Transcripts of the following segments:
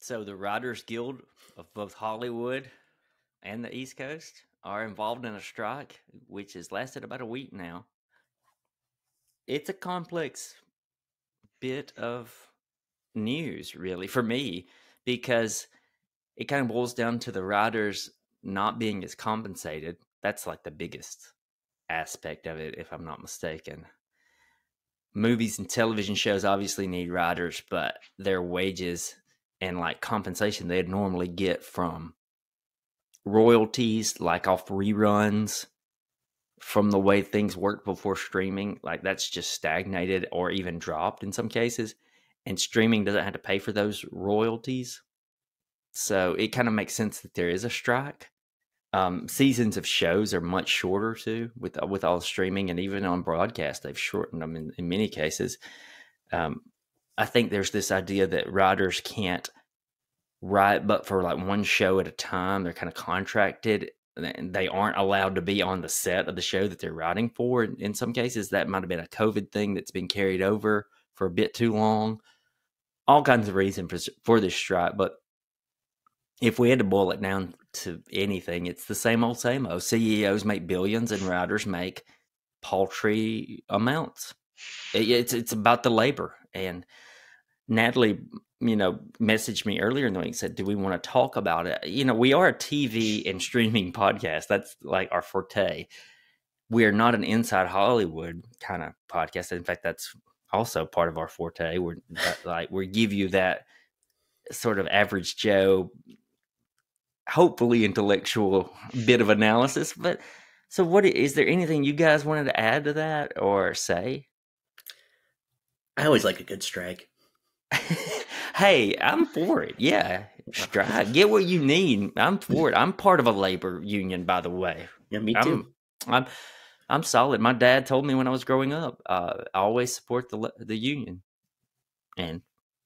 So the Writers Guild of both Hollywood and the East Coast are involved in a strike, which has lasted about a week now. It's a complex bit of news, really, for me, because it kind of boils down to the writers not being as compensated. That's like the biggest aspect of it, if I'm not mistaken. Movies and television shows obviously need writers, but their wages and like compensation they'd normally get from royalties, like off reruns, from the way things worked before streaming, like that's just stagnated or even dropped in some cases. And streaming doesn't have to pay for those royalties. So it kind of makes sense that there is a strike. Seasons of shows are much shorter too, with all the streaming, and even on broadcast, they've shortened them in many cases. I think there's this idea that writers can't write but for like one show at a time. They're kind of contracted, and they aren't allowed to be on the set of the show that they're writing for. In some cases, that might have been a COVID thing that's been carried over for a bit too long. All kinds of reasons for this strike, but if we had to boil it down to anything, it's the same old, same old. CEOs make billions and writers make paltry amounts. It's about the labor. And Natalie, messaged me earlier in the week and said, do we want to talk about it? We are a TV and streaming podcast. That's like our forte. We are not an Inside Hollywood kind of podcast. In fact, that's also part of our forte. We give you that sort of average Joe, hopefully intellectual bit of analysis. But so is there anything you guys wanted to add to that or say? I always like a good strike. Hey, I'm for it. Yeah, strike. Get what you need. I'm for it. I'm part of a labor union, by the way. Yeah, me too. I'm solid. My dad told me when I was growing up, I always support the union, and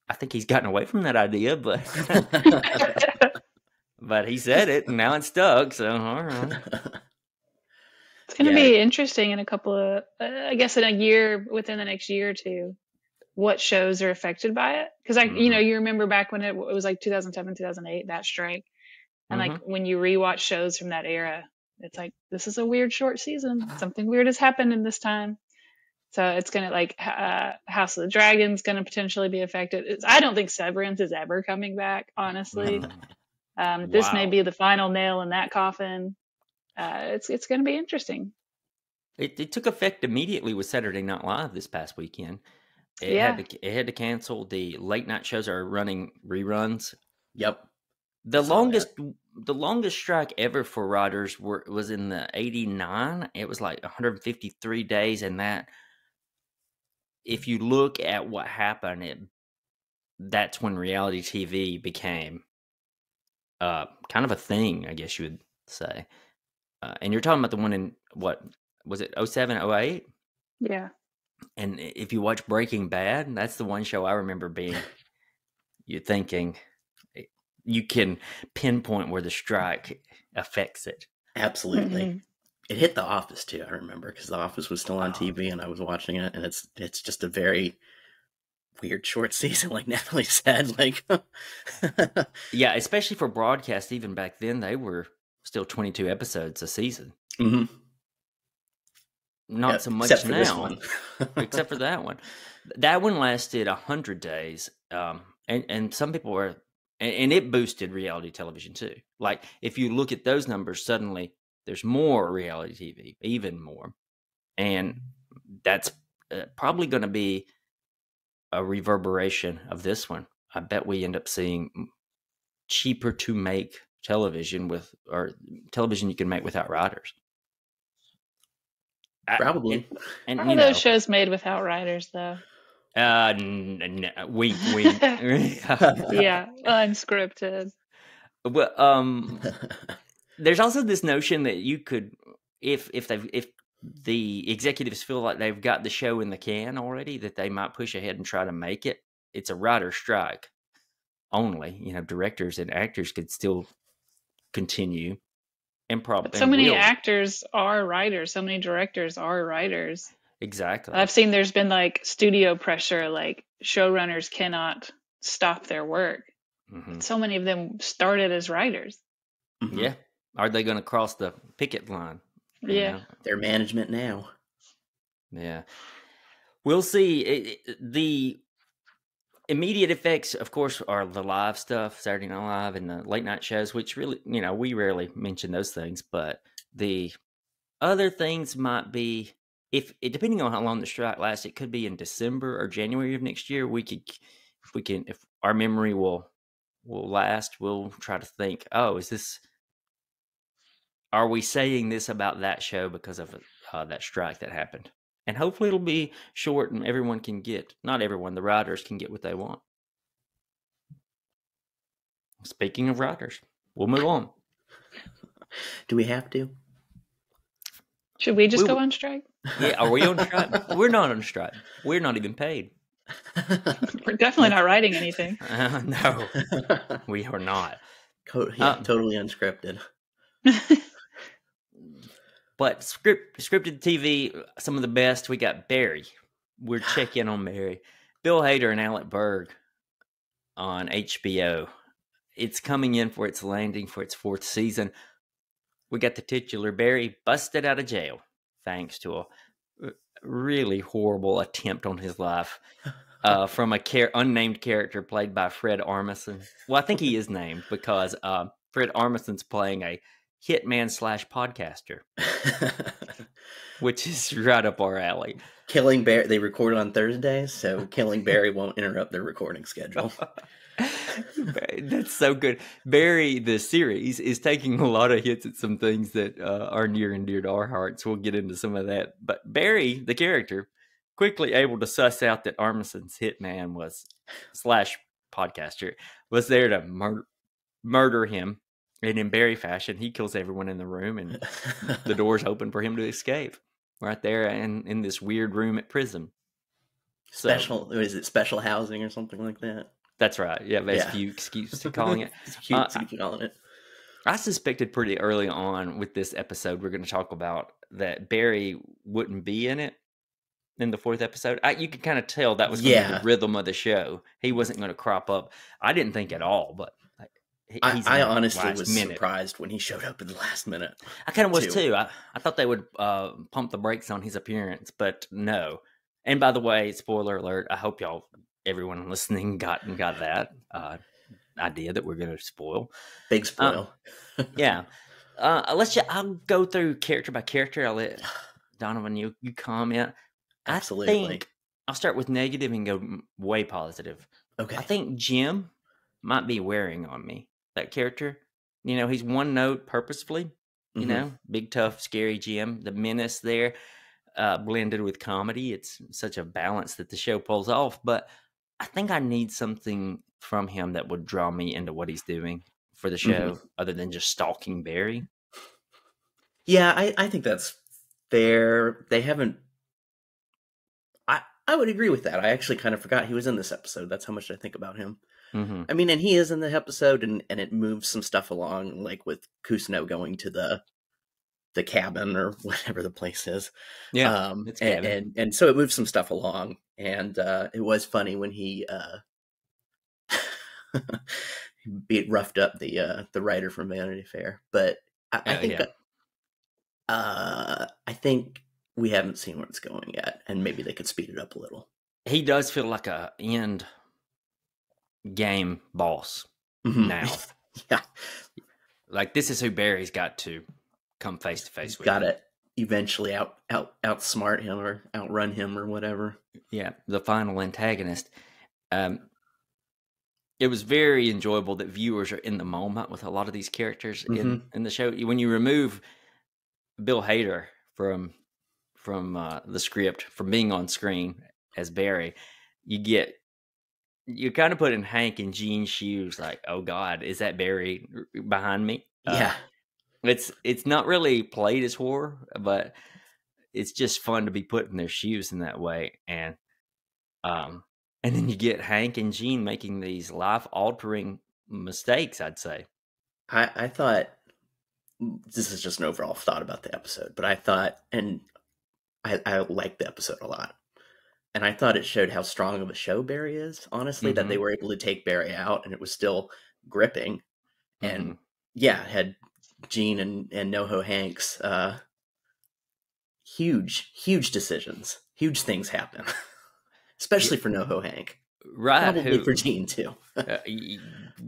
I think he's gotten away from that idea, but but he said it, and now it's stuck. So all right. It's going to be interesting in a couple of, I guess, within the next year or two, what shows are affected by it. Because you remember back when it was like 2007, 2008, that strike, and like when you rewatch shows from that era, it's like, this is a weird short season. Something weird has happened in this time. So it's going to like House of the Dragon's going to potentially be affected. I don't think Severance is ever coming back, honestly. This may be the final nail in that coffin. It's going to be interesting. It took effect immediately with Saturday Night Live this past weekend. It had to cancel. The late night shows are running reruns. Yep. The longest strike ever for writers was in the 89. It was like 153 days, and that, if you look at what happened, that's when reality TV became kind of a thing, I guess you would say. And you're talking about the one in, what was it, 07, 08? Yeah. And if you watch Breaking Bad, that's the one show I remember you're thinking you can pinpoint where the strike affects it. Absolutely. Mm-hmm. It hit The Office too, I remember, because The Office was still on TV and I was watching it, and it's just a very weird short season, like Natalie said. Like, yeah, especially for broadcast. Even back then, they were still 22 episodes a season. Mm-hmm. Not so much except now, this one. Except for that one. That one lasted 100 days, and some people were, and it boosted reality television too. Like, if you look at those numbers, suddenly there's more reality TV, even more, and that's probably going to be a reverberation of this one. I bet we end up seeing cheaper to make television or television you can make without writers. Probably. And are those shows made without writers, though? Wink. Yeah, unscripted. Well, there's also this notion that you could, if the executives feel like they've got the show in the can already, that they might push ahead and try to make it. It's a writer strike only. Directors and actors could still continue. But so many actors are writers. So many directors are writers. Exactly. I've seen there's been like studio pressure, like showrunners cannot stop their work Mm-hmm. So many of them started as writers. Mm-hmm. Yeah. Are they going to cross the picket line? Yeah. They're management now. Yeah. We'll see. The immediate effects, of course, are the live stuff, Saturday Night Live and the late night shows, which really, we rarely mention those things. But the other things might be, if depending on how long the strike lasts, it could be in December or January of next year. If our memory will last, we'll try to think, oh, are we saying this about that show because of that strike that happened? And hopefully it'll be short and everyone can not everyone, the writers can get what they want. Speaking of writers, we'll move on. Do we have to? Should we just go on strike? Yeah, are we on strike? We're not on strike. We're not even paid. We're definitely not writing anything. No, we are not. Totally unscripted. But scripted TV, some of the best. We got Barry. We're checking on Barry. Bill Hader and Alec Berg on HBO. It's coming in for its landing for its 4th season. We got the titular Barry busted out of jail thanks to a really horrible attempt on his life from a unnamed character played by Fred Armisen. Well, I think he is named because Fred Armisen's playing a hitman / podcaster, which is right up our alley. Killing Barry, they record on Thursdays, so Killing Barry won't interrupt their recording schedule. That's so good. Barry, the series, is taking a lot of hits at some things that are near and dear to our hearts. We'll get into some of that. But Barry, the character, quickly able to suss out that Armisen's hitman / podcaster was there to murder him. And in Barry fashion, he kills everyone in the room, and the door's open for him to escape right there in this weird room at prison. Is it special housing or something like that? That's right. Yeah, that's Fuchs keeps calling it. Calling it. I suspected pretty early on with this episode we're going to talk about that Barry wouldn't be in it in the 4th episode. You could kind of tell that was going to be the rhythm of the show. He wasn't going to crop up. I didn't think at all, but I honestly was surprised when he showed up in the last minute. I kind of was too. I thought they would pump the brakes on his appearance, but no. And by the way, spoiler alert, I hope everyone listening got that idea that we're going to spoil. Big spoil. Yeah. I'll go through character by character. I'll let Donovan, you comment. Absolutely. I think I'll start with negative and go way positive. Okay. I think Jim might be wearing on me, that character. He's one note purposefully, big, tough, scary Jim, the menace there, blended with comedy. It's such a balance that the show pulls off, but I think I need something from him that would draw me into what he's doing for the show, other than just stalking Barry. Yeah, I think that's fair. They haven't... I would agree with that. I actually kind of forgot he was in this episode. That's how much I think about him. Mm-hmm. I mean, and he is in the episode, and it moves some stuff along, like with Kusno going to the cabin or whatever the place is. Yeah, and so it moves some stuff along, and it was funny when he roughed up the writer from Vanity Fair. But I think we haven't seen where it's going yet, and maybe they could speed it up a little. He does feel like a end game boss now. Yeah, like this is who Barry's got to come face to face with. Got to eventually outsmart him or outrun him or whatever. Yeah, the final antagonist. It was very enjoyable that viewers are in the moment with a lot of these characters in the show. When you remove Bill Hader from the script, from being on screen as Barry, you kind of put in Hank and Gene's shoes, like, oh God, is that Barry behind me? Yeah. It's not really played as horror, but it's just fun to be put in their shoes in that way. And then you get Hank and Gene making these life-altering mistakes, I'd say. I thought, this is just an overall thought about the episode, but I thought, and I liked the episode a lot. And I thought it showed how strong of a show Barry is, honestly, that they were able to take Barry out and it was still gripping. And yeah, it had Gene and NoHo Hanks, huge decisions, huge things happen, especially for NoHo Hank. Right. Probably for Gene too.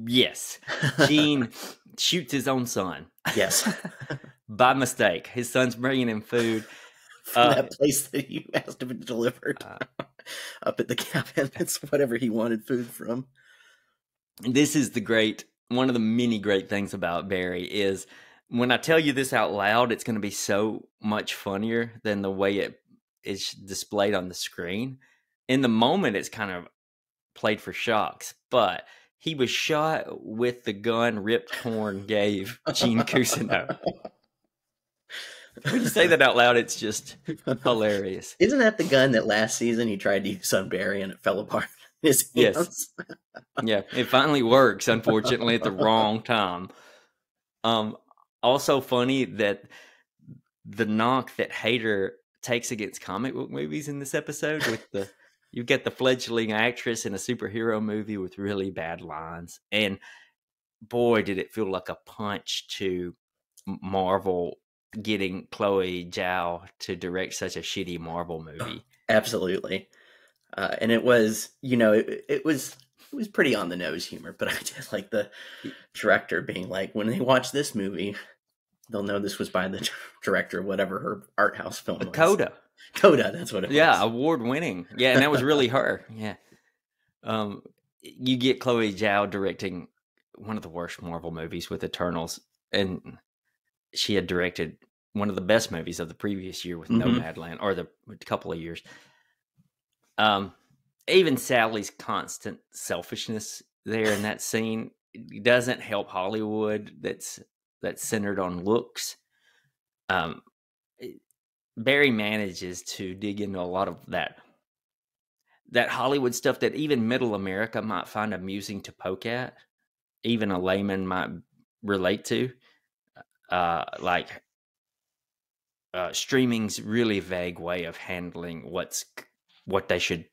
Yes. Gene shoots his own son. Yes. By mistake. His son's bringing him food. From that place that you asked him to deliver up at the cabin. It's whatever he wanted food from. This is one of the many great things about Barry is when I tell you this out loud, it's going to be so much funnier than the way it is displayed on the screen. In the moment, it's kind of played for shocks, but he was shot with the gun Rip Torn gave Gene Cousineau. When you say that out loud, it's just hilarious. Isn't that the gun that last season he tried to use on Barry and it fell apart in his hands? Yes. Yeah, it finally works, unfortunately, at the wrong time. Also funny that the knock that Hader takes against comic book movies in this episode with you've got the fledgling actress in a superhero movie with really bad lines. And boy, did it feel like a punch to Marvel getting Chloe Zhao to direct such a shitty Marvel movie. Absolutely. And it was, it was pretty on the nose humor, but I did like the director being like, when they watch this movie, they'll know this was by the director of whatever her art house film was. Coda, that's what it was. Yeah, award winning. Yeah, and that was really her. Yeah. You get Chloe Zhao directing one of the worst Marvel movies with Eternals, and she had directed one of the best movies of the previous year with Nomadland, or the couple of years. Even Sally's constant selfishness there in that scene doesn't help Hollywood. That's centered on looks. Barry manages to dig into a lot of that Hollywood stuff that even middle America might find amusing to poke at, even a layman might relate to, like streaming's really vague way of handling what they should,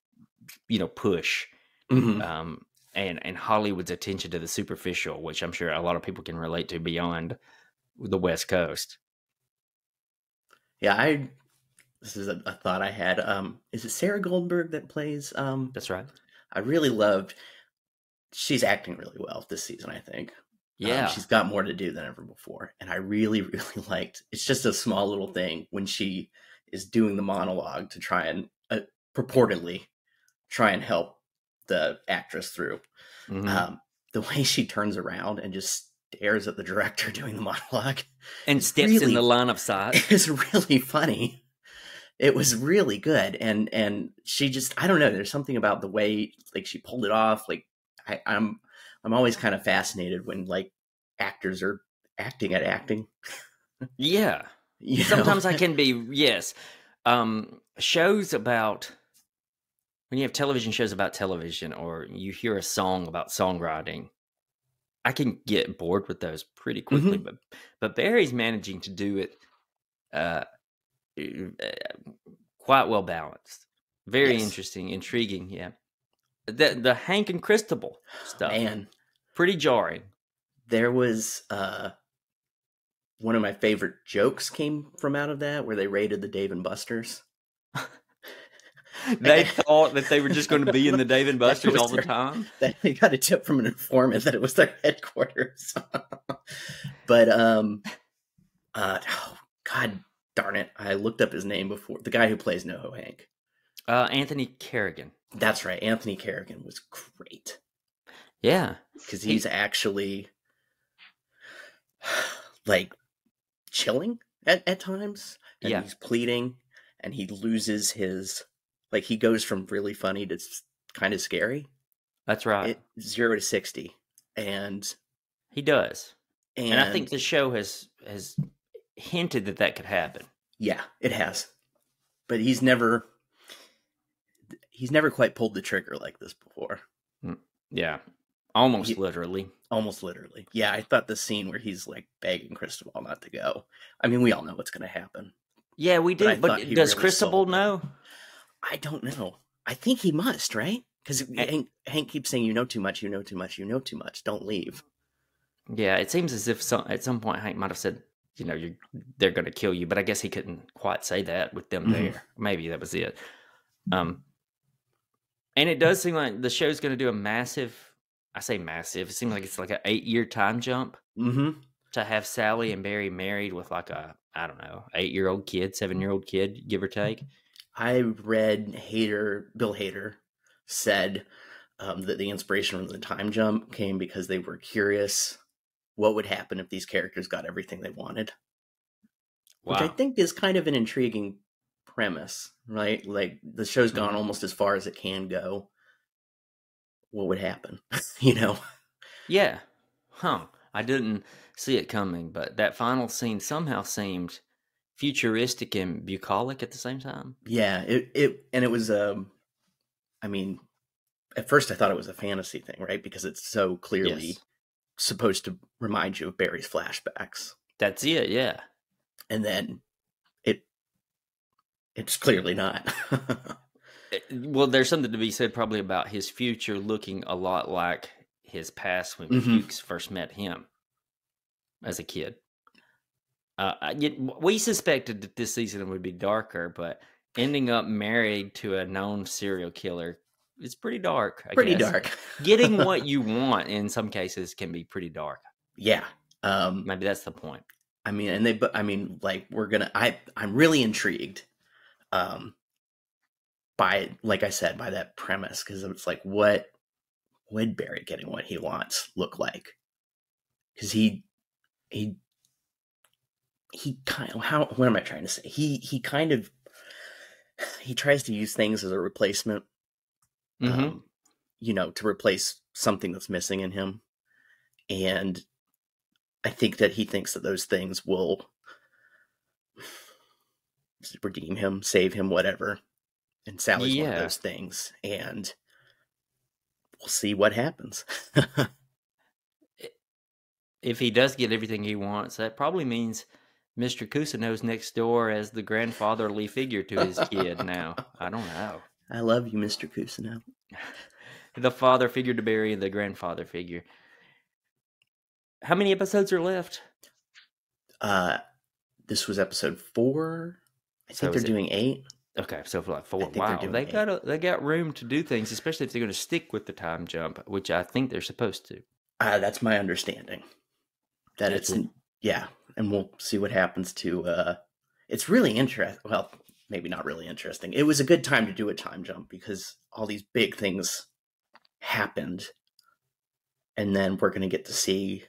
push, and Hollywood's attention to the superficial, which I'm sure a lot of people can relate to beyond the West Coast. Yeah, this is a thought I had. Is it Sarah Goldberg that plays? That's right. I really loved. She's acting really well this season, I think. Yeah, she's got more to do than ever before, and I really, really liked. It's just a small little thing when she is doing the monologue to try and purportedly try and help the actress through. The way she turns around and just stares at the director doing the monologue and steps really, in the line of sight. It's really funny. It was really good, and she just, I don't know, there's something about the way like she pulled it off. Like I'm always kind of fascinated when like actors are acting at acting. Yeah. Sometimes I can be, yes. Shows about, when you have television shows about television, or you hear a song about songwriting, I can get bored with those pretty quickly. But Barry's managing to do it quite well balanced. Very interesting, intriguing. Yeah. The Hank and Cristobal stuff, man, pretty jarring. There was one of my favorite jokes came from out of that, where they raided the Dave and Buster's. They thought that they were just going to be in the Dave and Buster's all the time. They got a tip from an informant that it was their headquarters. But oh God darn it, I looked up his name before. The guy who plays NoHo Hank, Anthony Kerrigan. That's right. Anthony Kerrigan was great. Yeah. Because he's actually like chilling at times. And he's pleading, and he loses his, like, he goes from really funny to kind of scary. That's right. 0 to 60. And he does. And I think the show has hinted that could happen. Yeah, it has. But he's never quite pulled the trigger like this before. Yeah. Almost literally. Yeah, I thought the scene where he's like begging Cristobal not to go. I mean, we all know what's going to happen. Yeah, we do. But does really Cristobal know? I don't know. I think he must, right? Because Hank keeps saying, "You know too much. You know too much. You know too much. Don't leave." Yeah, it seems as if at some point Hank might have said, they're going to kill you, but I guess he couldn't quite say that with them there. Maybe that was it. And it does seem like the show's going to do a massive. I say massive. It seems like it's like an 8-year time jump to have Sally and Barry married with like a, I don't know, 8-year-old kid, 7-year-old kid, give or take. I read Bill Hader said that the inspiration from the time jump came because they were curious what would happen if these characters got everything they wanted. Wow. Which I think is kind of an intriguing premise, right? Like the show's gone almost as far as it can go. What would happen? Yeah. I didn't see it coming, but that final scene somehow seemed futuristic and bucolic at the same time. Yeah, it was I mean, at first I thought it was a fantasy thing, right? Because it's so clearly supposed to remind you of Barry's flashbacks. That's it, yeah. And then it's clearly not. Well, there's something to be said probably about his future looking a lot like his past when Fuchs first met him as a kid. We suspected that this season would be darker, but ending up married to a known serial killer is pretty dark. I guess. Dark. Getting what you want in some cases can be pretty dark. Yeah. Maybe that's the point. I mean, I'm really intrigued. By, like I said, by that premise, because it's like, what would Barry getting what he wants look like? Because he kind of, what am I trying to say? He tries to use things as a replacement, to replace something that's missing in him. And I think that he thinks that those things will redeem him, save him, whatever. And Sally's one of those things. And we'll see what happens. If he does get everything he wants, that probably means Mr. Cousineau's next door as the grandfatherly figure to his kid now. I don't know. I love you, Mr. Cousineau. The father figure to Barry and the grandfather figure. How many episodes are left? This was episode 4. I think they're doing 8. Okay, so for like 4. Wow, they got room to do things, especially if they're going to stick with the time jump, which I think they're supposed to. That's my understanding. And we'll see what happens to. It's really interesting. Well, maybe not really interesting. It was a good time to do a time jump because all these big things happened, and then we're going to get to see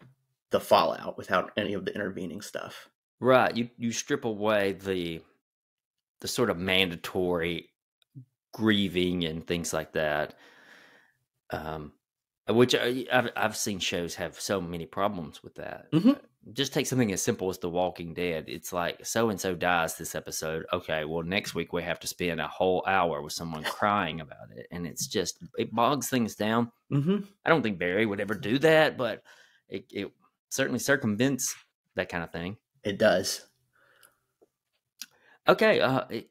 the fallout without any of the intervening stuff. Right, you strip away the sort of mandatory grieving and things like that, which I've seen shows have so many problems with that. Just take something as simple as The Walking Dead. It's like so-and-so dies this episode. Okay, well, next week we have to spend a whole hour with someone crying about it. And it bogs things down. I don't think Barry would ever do that, but it certainly circumvents that kind of thing. It does. Okay,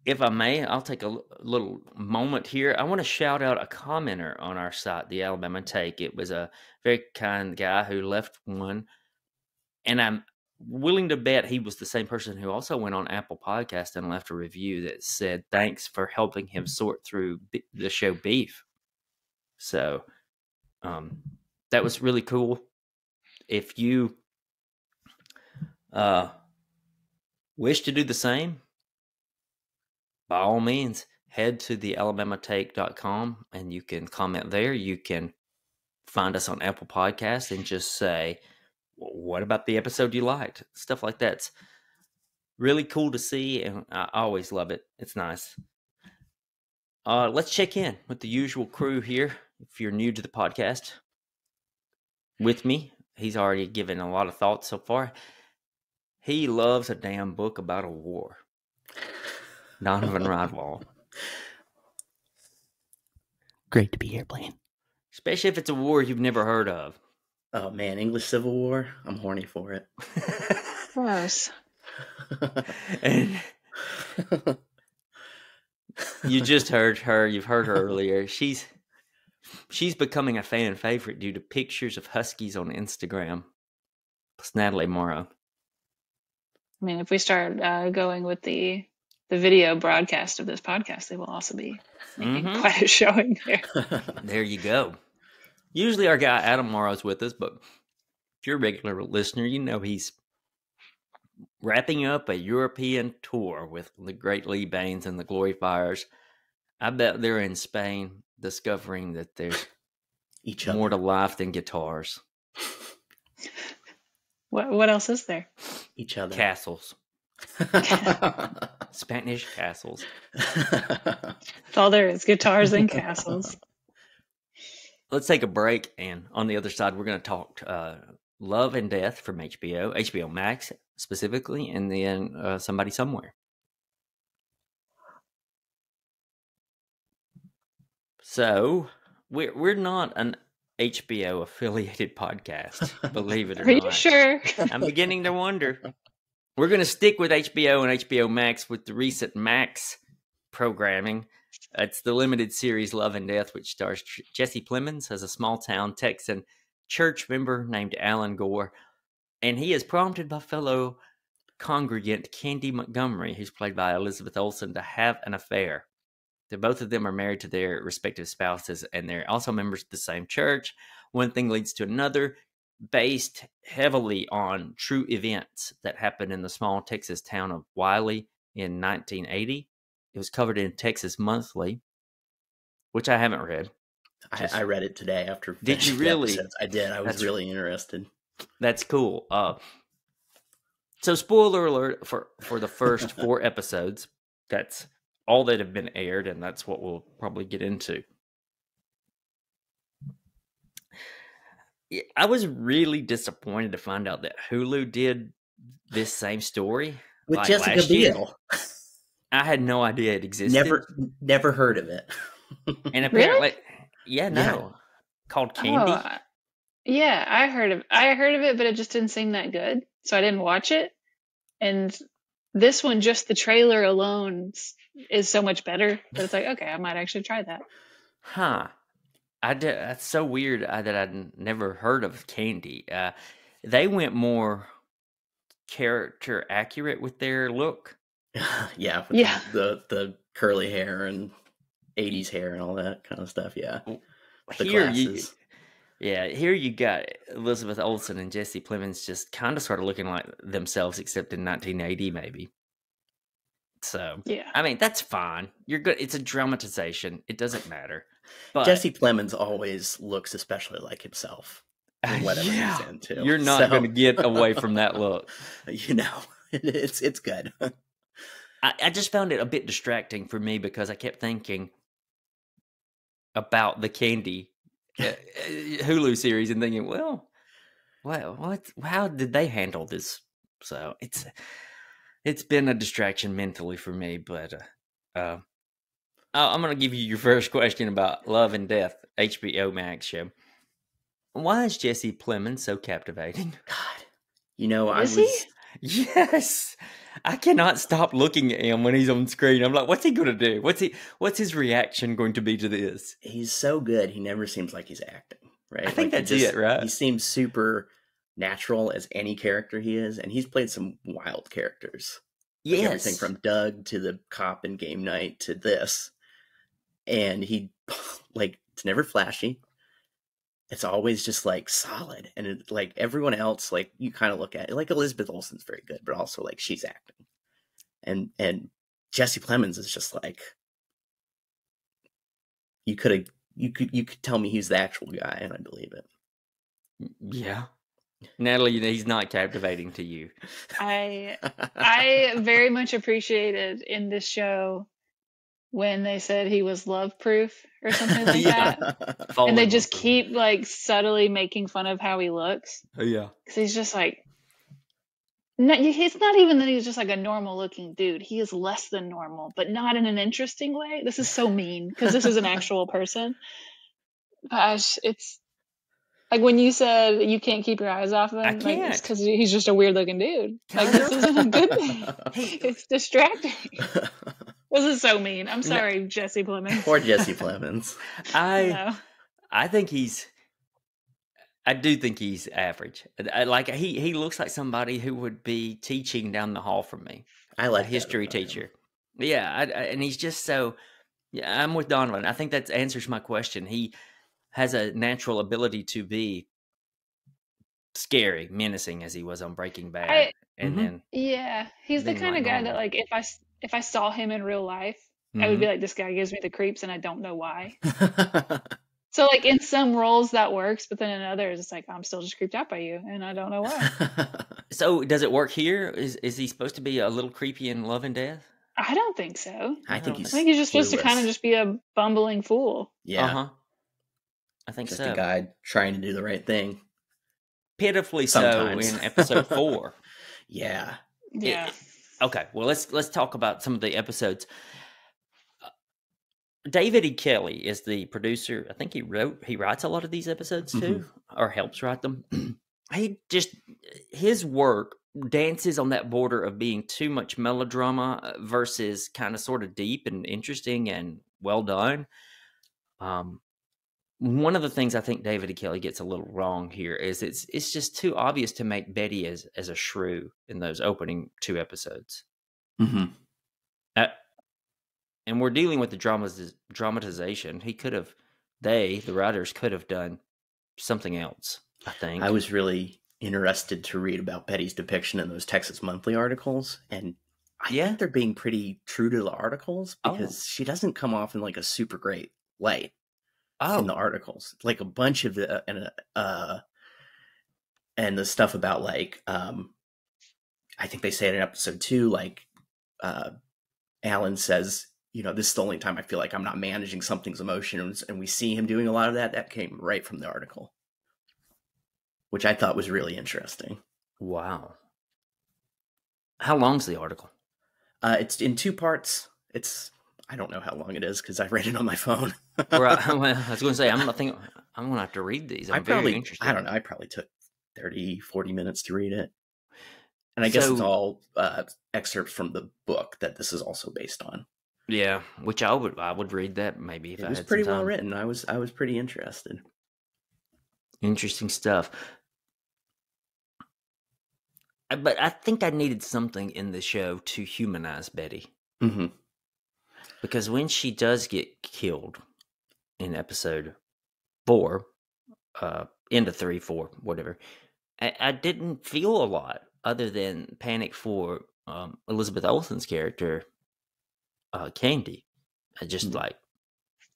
if I may, I'll take a little moment here. I want to shout out a commenter on our site, the Alabama Take. It was a very kind guy who left one, and I'm willing to bet he was the same person who also went on Apple Podcast and left a review that said, thanks for helping him sort through the show Beef. So that was really cool. If you wish to do the same, by all means, head to the alabamatake.com and you can comment there. You can find us on Apple Podcasts and just say, what about the episode you liked? Stuff like that's really cool to see, and I always love it. It's nice. Let's check in with the usual crew here. If you're new to the podcast, with me, he's already given a lot of thoughts so far. He loves a damn book about a war. Donovan Rodwell. Great to be here, Blaine. Especially if it's a war you've never heard of. Oh man, English Civil War. I'm horny for it. Gross. And You just heard her. You've heard her earlier. She's becoming a fan favorite due to pictures of huskies on Instagram. It's Natalie Morrow. I mean, if we start going with the video broadcast of this podcast, they will also be making quite a showing there. There you go. Usually our guy Adam Morrow's with us, but if you're a regular listener, you know he's wrapping up a European tour with the great Lee Baines and the Glory Fires. I bet they're in Spain discovering that there's more to life than guitars. What else is there? Each other. Castles. Spanish castles. That's all there is. Guitars and castles. Let's take a break, and on the other side, we're going to talk Love and Death from HBO Max specifically, and then Somebody Somewhere. So, we're not an HBO affiliated podcast, believe it or not. Are you sure? I'm beginning to wonder. We're going to stick with HBO and HBO Max with the recent Max programming. It's the limited series Love and Death, which stars Jesse Plemons as a small-town Texan church member named Alan Gore. And he is prompted by fellow congregant Candy Montgomery, who's played by Elizabeth Olsen, to have an affair. Both of them are married to their respective spouses, and they're also members of the same church. One thing leads to another, based heavily on true events that happened in the small Texas town of Wiley in 1980. It was covered in Texas Monthly, which I haven't read. I read it today after. Did you really? I did. I was really interested. That's cool. So spoiler alert for the first 4 episodes. That's all that have been aired, and that's what we'll probably get into. I was really disappointed to find out that Hulu did this same story with Jessica Biel. I had no idea it existed. Never heard of it. And apparently, called Candy. Oh, yeah, I heard of it, but it just didn't seem that good, so I didn't watch it. And this one, just the trailer alone is so much better that it's like, okay, I might actually try that. Huh. That's so weird that I'd never heard of Candy. They went more character accurate with their look. Yeah. The curly hair and 80s hair and all that kind of stuff. Yeah. The glasses. Here you got Elizabeth Olsen and Jesse Plemons just kind of sort of looking like themselves, except in 1980 maybe. So, yeah. I mean, that's fine. You're good. It's a dramatization. It doesn't matter. But Jesse Plemons always looks especially like himself. Whatever he's into. You're not going to get away from that look. You know, it's good. I just found it a bit distracting for me because I kept thinking about the Candy Hulu series and thinking, well, how did they handle this? So it's been a distraction mentally for me, but I'm going to give you your first question about Love and Death, HBO Max show. Why is Jesse Plemons so captivating? God, you know, Yes, I cannot stop looking at him when he's on screen. I'm like, what's he going to do? What's his reaction going to be to this? He's so good. He never seems like he's acting, right? I think that's it, right? He seems super natural as any character he is, and he's played some wild characters. Yes. Like everything from Doug to the cop in Game Night to this. And he, it's never flashy. It's always just solid. And everyone else, you kind of look at it, Elizabeth Olsen's very good, but also she's acting. And Jesse Plemons is just you could tell me he's the actual guy and I believe it. Yeah. Natalie, he's not captivating to you. I very much appreciated in this show when they said he was love proof or something like that. And they just keep subtly making fun of how he looks. Yeah. Because he's just it's not even that he's just a normal looking dude. He is less than normal, but not in an interesting way. This is so mean because this is an actual person. Gosh, it's when you said you can't keep your eyes off of him, I can't. It's because he's just a weird looking dude. This isn't a good thing. It's distracting. Wasn't so mean. I'm sorry, Jesse Plemons. Poor Jesse Plemons. I do think he's average. Like he looks like somebody who would be teaching down the hall from me. I like a history teacher. Yeah, and he's just so. Yeah, I'm with Donovan. I think that answers my question. He has a natural ability to be scary, menacing, as he was on Breaking Bad, then he's the kind of guy that, like, if I saw him in real life, I would be like, this guy gives me the creeps, and I don't know why. So, like, in some roles that works, but then in others, it's like, I'm still just creeped out by you, and I don't know why. So, does it work here? Is he supposed to be a little creepy in Love and Death? I don't think so. I think he's just supposed to kind of just be a bumbling fool. Yeah. I think just so. a guy trying to do the right thing. Pitifully sometimes. So in episode 4. Yeah. Okay, well, let's talk about some of the episodes. David E. Kelly is the producer. I think he writes a lot of these episodes too, or helps write them. His work dances on that border of being too much melodrama versus kind of sort of deep and interesting and well done. One of the things I think David E. Kelly gets a little wrong here is it's just too obvious to make Betty as a shrew in those opening 2 episodes. And we're dealing with the dramatization. The writers could have done something else, I think. I was really interested to read about Betty's depiction in those Texas Monthly articles. And I think they're being pretty true to the articles because she doesn't come off in like a super great light in the articles. Like a bunch of the, and the stuff about like, I think they say it in episode 2, like Alan says, this is the only time I feel like I'm not managing something's emotions. And we see him doing a lot of that. That came right from the article, which I thought was really interesting. Wow. How long's the article? It's in 2 parts. I don't know how long it is because I read it on my phone. Right. Well, I was going to say, I'm going to have to read these. I'm very interested. I don't know. I probably took 30, 40 minutes to read it. And I guess it's all excerpts from the book that this is also based on. Yeah, which I would read that maybe if I had some time. It was pretty well written. I was pretty interested. Interesting stuff. But I think I needed something in the show to humanize Betty. Because when she does get killed in episode 4, into 3, 4, whatever, I didn't feel a lot other than panic for Elizabeth Olsen's character, Candy. I just like,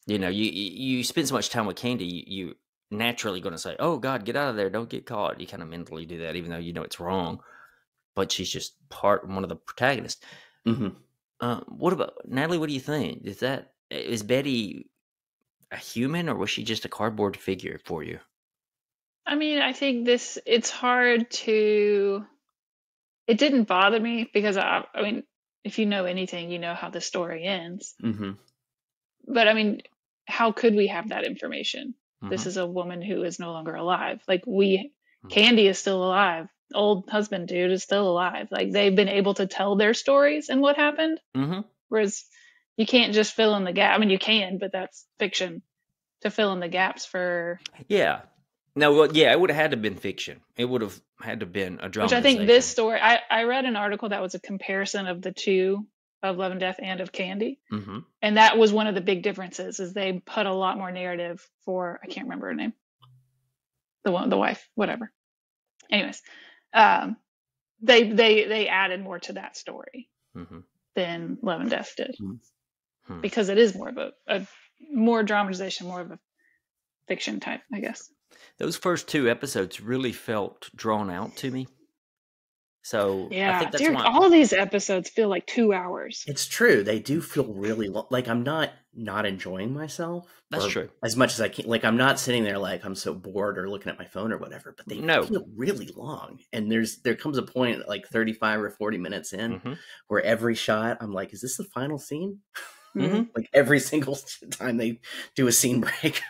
you spend so much time with Candy, you naturally going to say, oh God, get out of there, don't get caught. You kind of mentally do that, even though you know it's wrong. But she's just one of the protagonists. What about Natalie? What do you think? Is Betty a human, or was she just a cardboard figure for you? I mean, I think it's hard to. It didn't bother me because I mean, if you know anything, you know how the story ends. But I mean, how could we have that information? This is a woman who is no longer alive. Like Candy is still alive. Old husband dude is still alive. Like they've been able to tell their stories and what happened. Whereas you can't just fill in the gap. I mean, you can, but that's fiction to fill in the gaps for. Yeah. No, well, yeah, it would have had to have been fiction. It would have had to have been a dramatization. Which I think this story, I read an article that was a comparison of the 2, of Love and Death and of Candy. And that was one of the big differences, is they put a lot more narrative for, I can't remember her name. The wife, whatever. Anyways, they added more to that story than Love and Death did. Because it is more of a more dramatization, more of a fiction type, I guess. Those first 2 episodes really felt drawn out to me. So yeah, I think that's why all of these episodes feel like 2 hours. It's true. They do feel really long. Like I'm not enjoying myself. That's true. As much as I can. Like I'm not sitting there like I'm so bored or looking at my phone or whatever. But they feel really long. And there comes a point like 35 or 40 minutes in where every shot I'm like, is this the final scene? Like every single time they do a scene break.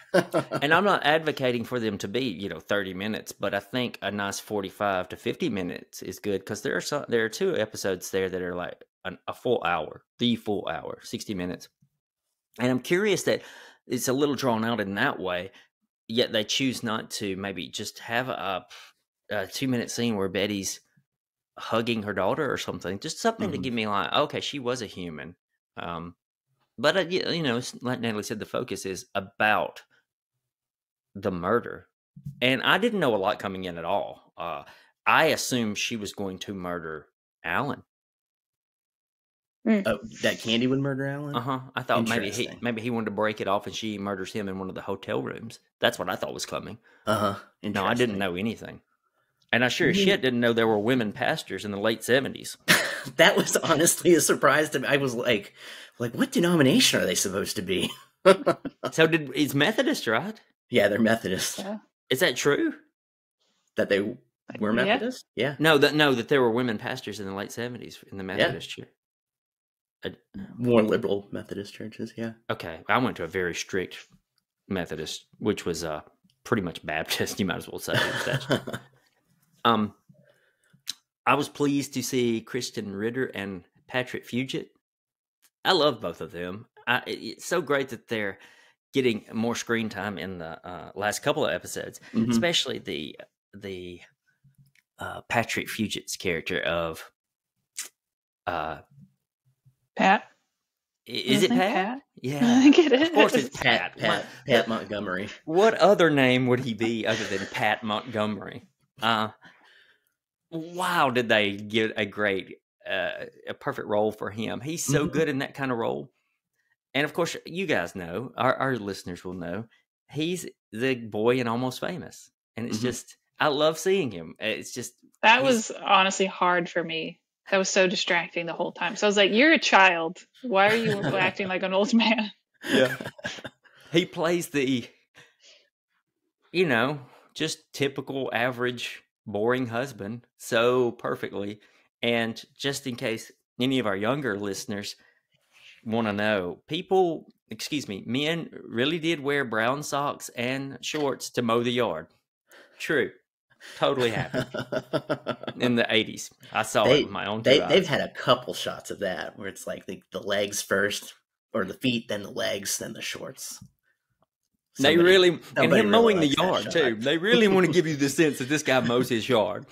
And I'm not advocating for them to be, 30 minutes, but I think a nice 45 to 50 minutes is good, because there are 2 episodes there that are like a full hour, the full hour, 60 minutes. And I'm curious that it's a little drawn out in that way, yet they choose not to maybe just have a 2-minute scene where Betty's hugging her daughter or something, just something to give me like, okay, she was a human. But you know, like Natalie said, the focus is about the murder, and I didn't know a lot coming in at all. I assumed she was going to murder Alan. Oh, that Candy would murder Alan? I thought maybe he wanted to break it off and she murders him in one of the hotel rooms. That's what I thought was coming. No, I didn't know anything. And I sure as shit didn't know there were women pastors in the late 70s. That was honestly a surprise to me. I was like, what denomination are they supposed to be? So it's Methodist, right? Yeah, they're Methodist. Yeah. Is that true? That they were Methodist? Yeah. No, that there were women pastors in the late 70s in the Methodist church. More liberal Methodist churches, yeah. Okay, I went to a very strict Methodist, which was pretty much Baptist, you might as well say. I was pleased to see Kristen Ritter and Patrick Fugit. I love both of them. It's so great that they're getting more screen time in the last couple of episodes, especially the Patrick Fugit's character of Pat. Is it Pat? Yeah, I think it is. Of course, it's Pat. Pat Montgomery. What other name would he be other than Pat Montgomery? Wow, did they get a perfect role for him? He's so good in that kind of role. And of course, you guys know, our listeners will know, he's the boy in Almost Famous. And it's just, I love seeing him. It's just. That was honestly hard for me. That was so distracting the whole time. So I was like, you're a child. Why are you acting like an old man? Yeah. He plays the, just typical, average, boring husband so perfectly. And just in case any of our younger listeners want to know, men really did wear brown socks and shorts to mow the yard. True. Totally happened in the 80s. I saw it with my own two eyes. They've had a couple shots of that where it's like the legs first, or the feet, then the legs, then the shorts. And him mowing the yard too. They really want to give you the sense that this guy mows his yard.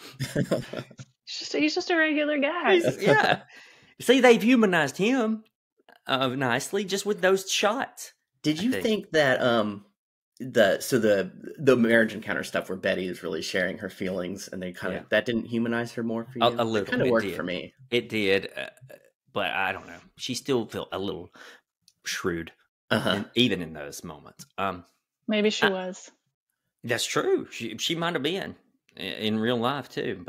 He's just a regular guy. Yeah. See, they've humanized him nicely just with those shots. Did you think that the marriage encounter stuff where Betty is really sharing her feelings and they kind of that didn't humanize her more for you? A little. It kind of worked for me. It did, but I don't know. She still felt a little shrewd, even in those moments. Maybe she was. That's true. She might have been in real life too,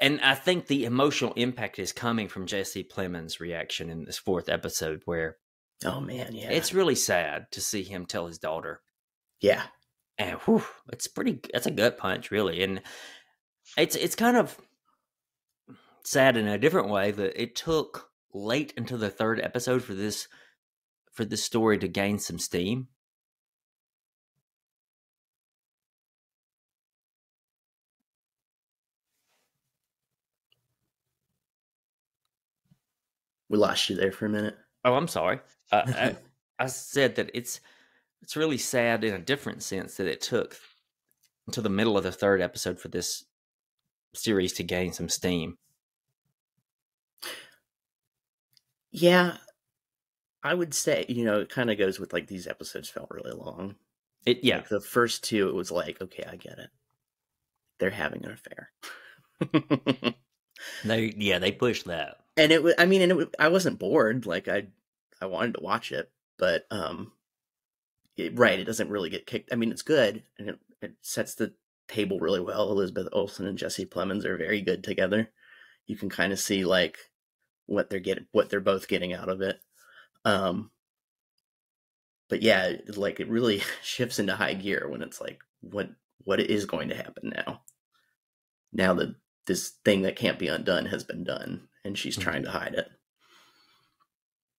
and I think the emotional impact is coming from Jesse Plemons' reaction in this 4th episode, where, oh man, yeah, it's really sad to see him tell his daughter. Yeah, and that's a gut punch, really, and it's kind of sad in a different way that it took late into the 3rd episode for this story to gain some steam. We lost you there for a minute. Oh, I'm sorry. I said that it's really sad in a different sense that it took until the middle of the 3rd episode for this series to gain some steam. Yeah, I would say, it kind of goes with like these episodes felt really long. Like the first 2, it was like, okay, I get it. They're having an affair. They pushed that. And it was, I wasn't bored. Like I wanted to watch it, but it doesn't really get kicked. I mean, it's good, and it sets the table really well. Elizabeth Olsen and Jesse Plemons are very good together. You can kind of see like what they're both getting out of it. But yeah, like it really shifts into high gear when it's like, what is going to happen now that this thing that can't be undone has been done, and she's trying to hide it.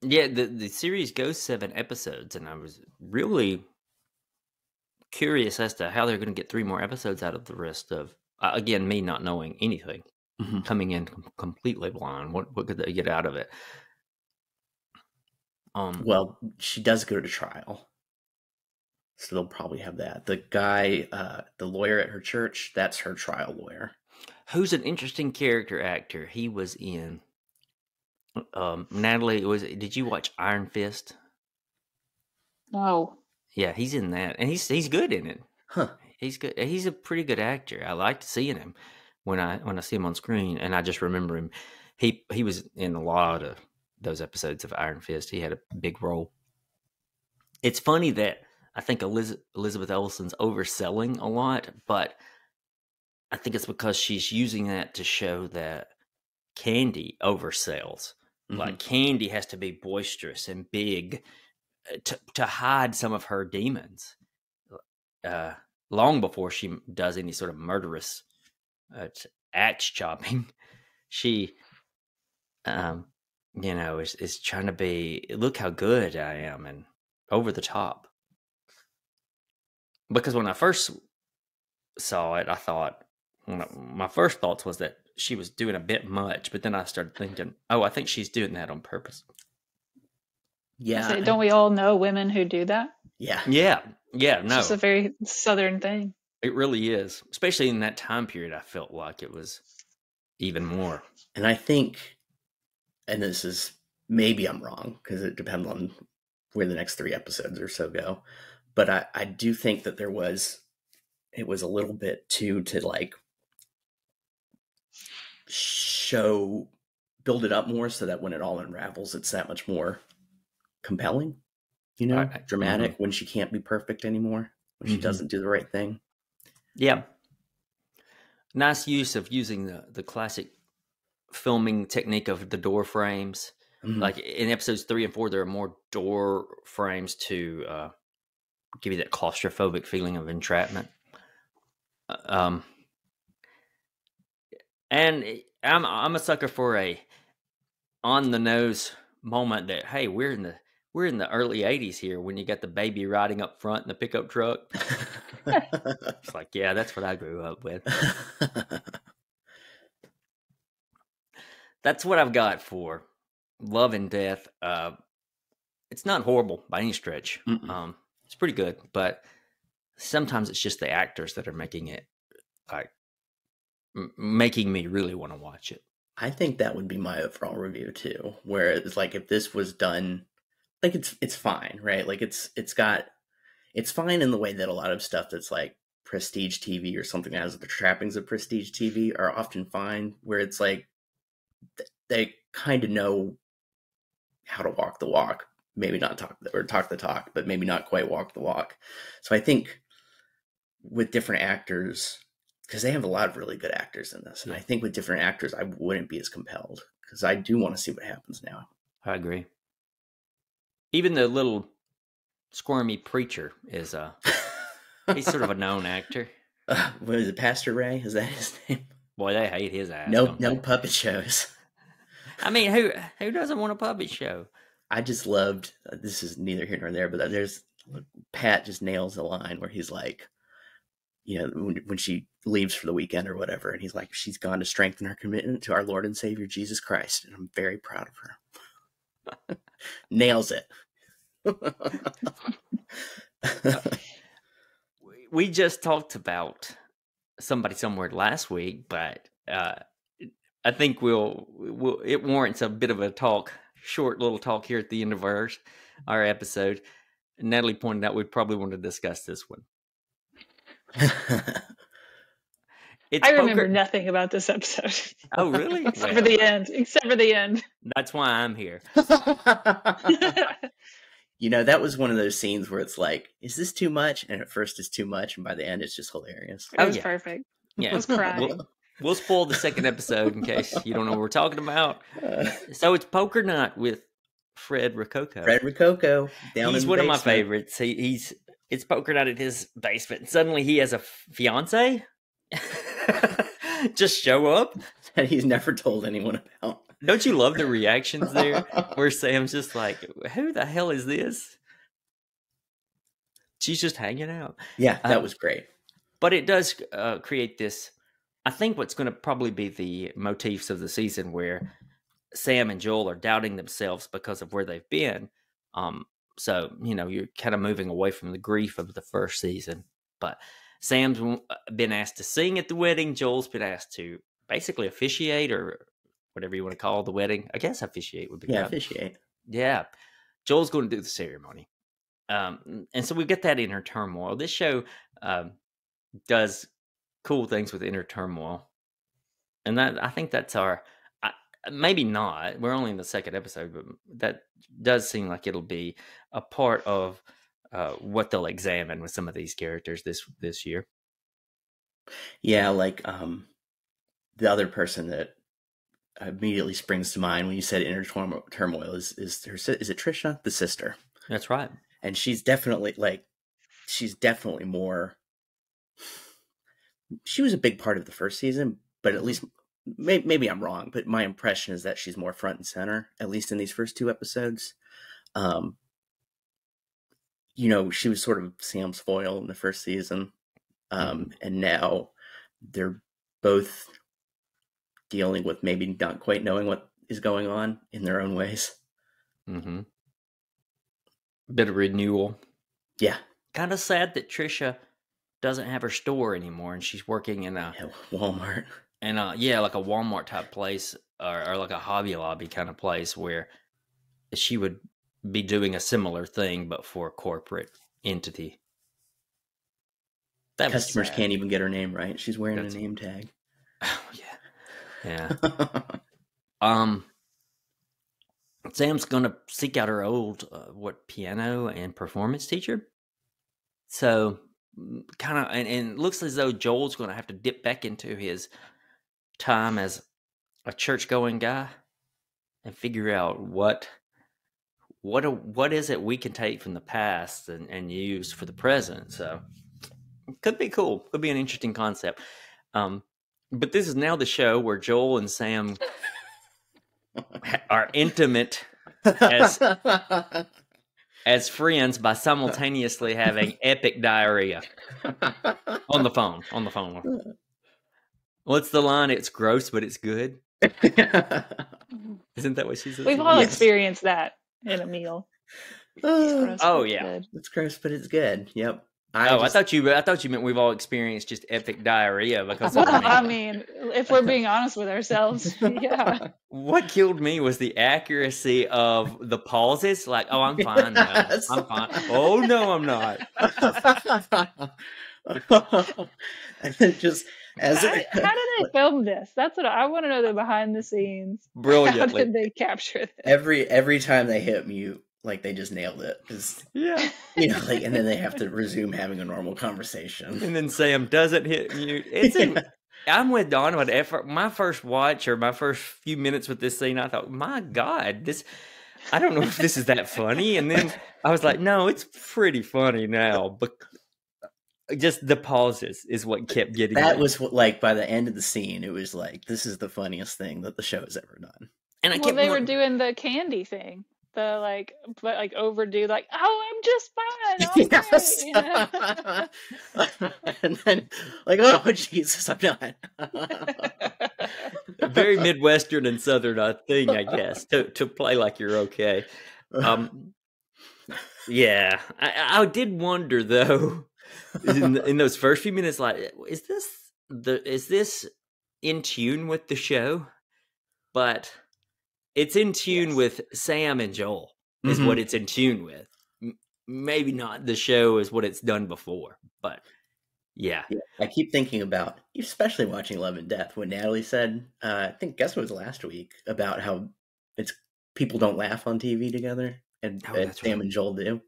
Yeah, the series goes 7 episodes, and I was really curious as to how they're going to get 3 more episodes out of the rest of, again, me not knowing anything. coming in completely blind. What could they get out of it? Well, she does go to trial, so they'll probably have that. The guy, the lawyer at her church, that's her trial lawyer. Who's an interesting character actor. He was in Natalie. Did you watch Iron Fist? No. Yeah, he's in that, and he's good in it. Huh. He's good. He's a pretty good actor. I liked seeing him when I see him on screen, and I just remember him. He was in a lot of those episodes of Iron Fist. He had a big role. It's funny that I think Elizabeth Olsen's overselling a lot, but I think it's because she's using that to show that Candy oversells. Like Candy has to be boisterous and big to hide some of her demons. Long before she does any sort of murderous axe chopping, she, is trying to be, look how good I am and over the top. Because when I first saw it, I thought, my first thoughts was that she was doing a bit much, but then I started thinking, I think she's doing that on purpose. Yeah. So don't we all know women who do that? Yeah. No. It's just a very Southern thing. It really is. Especially in that time period, I felt like it was even more. And I think, and this is, maybe I'm wrong, because it depends on where the next 3 episodes or so go, but I do think that it was a little bit to like build it up more so that when it all unravels, it's that much more compelling, dramatic, when she can't be perfect anymore, when she doesn't do the right thing. Yeah. Nice use of using the classic filming technique of the door frames. Like in episodes 3 and 4, there are more door frames to give you that claustrophobic feeling of entrapment. And I'm a sucker for a on the nose moment that, hey, we're in the early 80s here when you got the baby riding up front in the pickup truck. It's like, yeah, that's what I grew up with. That's what I've got for Love and Death. It's not horrible by any stretch. It's pretty good, but sometimes it's just the actors that are making it like making me really want to watch it. I think that would be my overall review too, where it's like, if this was done, like it's fine, right? Like it's fine in the way that a lot of stuff that's like prestige TV or something that has the trappings of prestige TV are often fine, where it's like they kind of know how to walk the walk, maybe not talk the talk, but maybe not quite walk the walk. So I think with different actors, because they have a lot of really good actors in this, and I think with different actors, I wouldn't be as compelled, because I do want to see what happens now. I agree. Even the little squirmy preacher is he's sort of a known actor. What is it, Pastor Ray? Is that his name? Boy, they hate his ass. No puppet shows. I mean, who doesn't want a puppet show? I just loved, this is neither here nor there, but there's, Pat just nails the line where he's like, when she leaves for the weekend or whatever, and he's like, she's gone to strengthen her commitment to our Lord and Savior, Jesus Christ. And I'm very proud of her. Nails it. We just talked about Somebody Somewhere last week, but I think it warrants a bit of a short little talk here at the end of our episode. Natalie pointed out we probably want to discuss this one. I remember nothing about this episode. Oh, really? Except for the end. That's why I'm here. That was one of those scenes where it's like, is this too much? And at first it's too much, and by the end it's just hilarious. It was perfect. Yeah. I was crying. We'll spoil the second episode in case you don't know what we're talking about. So it's Poker Night with Fred Rococo. He's one of my favorites. It's Poker Night at his basement, and suddenly he has a fiance. Just show up that he's never told anyone about. Don't you love the reactions there, where Sam's just like, "Who the hell is this?" She's just hanging out. Yeah, that was great. But it does create this I think what's going to probably be the motifs of the season where Sam and Joel are doubting themselves because of where they've been. So, you're kind of moving away from the grief of the first season. But Sam's been asked to sing at the wedding. Joel's been asked to basically officiate, or whatever you want to call the wedding. I guess officiate would be good. Yeah, officiate. Yeah. Joel's going to do the ceremony. And so we get that inner turmoil. This show does cool things with inner turmoil. And I think that's maybe not. We're only in the second episode, but that does seem like it'll be a part of what they'll examine with some of these characters this year. Yeah, like the other person that immediately springs to mind when you said inner turmoil is it Trisha, the sister? That's right. And she's definitely more. She was a big part of the first season, but at least maybe I'm wrong, but my impression is that she's more front and center, at least in these first two episodes. She was sort of Sam's foil in the first season. And now they're both dealing with maybe not quite knowing what is going on in their own ways. Mm-hmm. Bit of renewal. Yeah. Kind of sad that Trisha doesn't have her store anymore, and she's working in a Walmart. And like a Walmart type place, or like a Hobby Lobby kind of place where she would be doing a similar thing, but for a corporate entity. Customers can't even get her name right. She's wearing a name tag. Oh yeah. Sam's gonna seek out her old piano and performance teacher. So kind of, and it looks as though Joel's gonna have to dip back into his time as a church-going guy and figure out what is it we can take from the past and use for the present. So could be cool. Could be an interesting concept. But this is now the show where Joel and Sam are intimate as friends by simultaneously having epic diarrhea on the phone. What's the line? It's gross, but it's good. Isn't that what she says? We've all experienced that in a meal. Oh yeah, good. It's gross, but it's good. Yep. I thought you meant we've all experienced just epic diarrhea because. I mean, if we're being honest with ourselves, yeah. What killed me was the accuracy of the pauses. Like, oh, I'm fine now. I'm fine. Oh no, I'm not. And then just how did they film this? That's what I want to know. The behind the scenes. Brilliantly. How did they capture this? Every time they hit mute, like they just nailed it. Yeah. And then they have to resume having a normal conversation. And then Sam doesn't hit mute. I'm with Donovan. My first watch or my first few minutes with this scene, I thought, my God, I don't know if this is that funny. And then I was like, no, it's pretty funny now. But just the pauses is what kept getting that me. Was like by the end of the scene, it was like, this is the funniest thing that the show has ever done. And they were doing the candy thing. The overdue, oh, I'm just fine. Yes. And then oh Jesus, I'm not. A very Midwestern and Southern thing, I guess, to play like you're okay. Yeah, I did wonder though, in those first few minutes, is this in tune with the show? But it's in tune with Sam and Joel is what it's in tune with. Maybe not the show is what it's done before, but yeah. I keep thinking about, especially watching Love and Death, what Natalie said, guess what was last week, about how it's people don't laugh on TV together, and Sam and Joel do.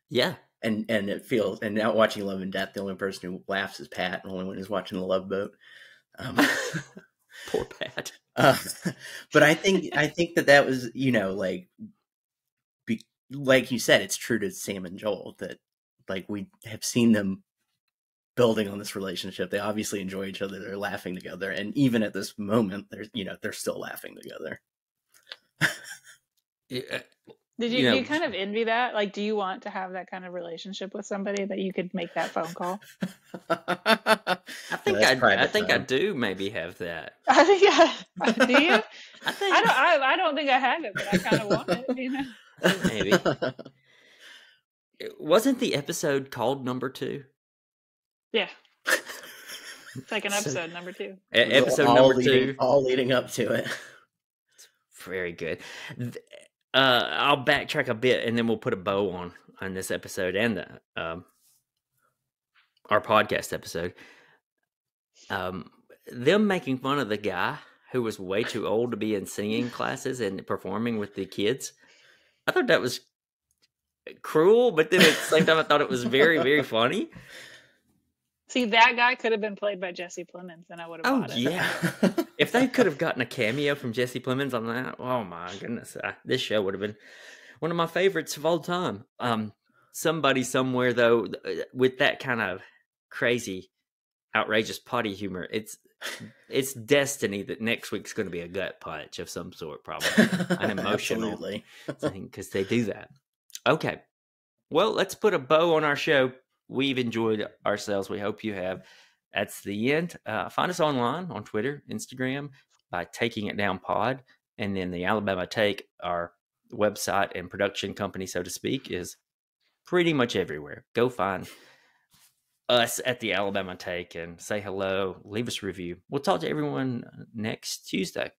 Yeah. And it feels, and now watching Love and Death, the only person who laughs is Pat, and the only one who's watching The Love Boat. Poor Pat. But I think that was, like you said, it's true to Sam and Joel that we have seen them building on this relationship. They obviously enjoy each other. They're laughing together. And even at this moment, they're still laughing together. Do you kind of envy that? Like, do you want to have that kind of relationship with somebody that you could make that phone call? I think I do maybe have that. I think do you? I don't think I have it, but I kind of want it, you know. Maybe. Wasn't the episode called Number 2? Yeah. Second episode, number 2. Episode number 2. All leading up to it. It's very good. I'll backtrack a bit, and then we'll put a bow on this episode and our podcast episode. Them making fun of the guy who was way too old to be in singing classes and performing with the kids. I thought that was cruel, but then at the same time, I thought it was very, very funny. See, that guy could have been played by Jesse Plemons, and I would have bought it. Yeah. If they could have gotten a cameo from Jesse Plemons on that, oh my goodness, this show would have been one of my favorites of all time. Somebody somewhere, though, with that kind of crazy, outrageous potty humor, it's destiny that next week's going to be a gut punch of some sort, probably an emotional thing, because they do that. Okay, well, let's put a bow on our show. We've enjoyed ourselves. We hope you have. That's the end. Find us online on Twitter, Instagram, by Taking It Down Pod. And then the Alabama Take, our website and production company, so to speak, is pretty much everywhere. Go find us at the Alabama Take and say hello. Leave us a review. We'll talk to everyone next Tuesday.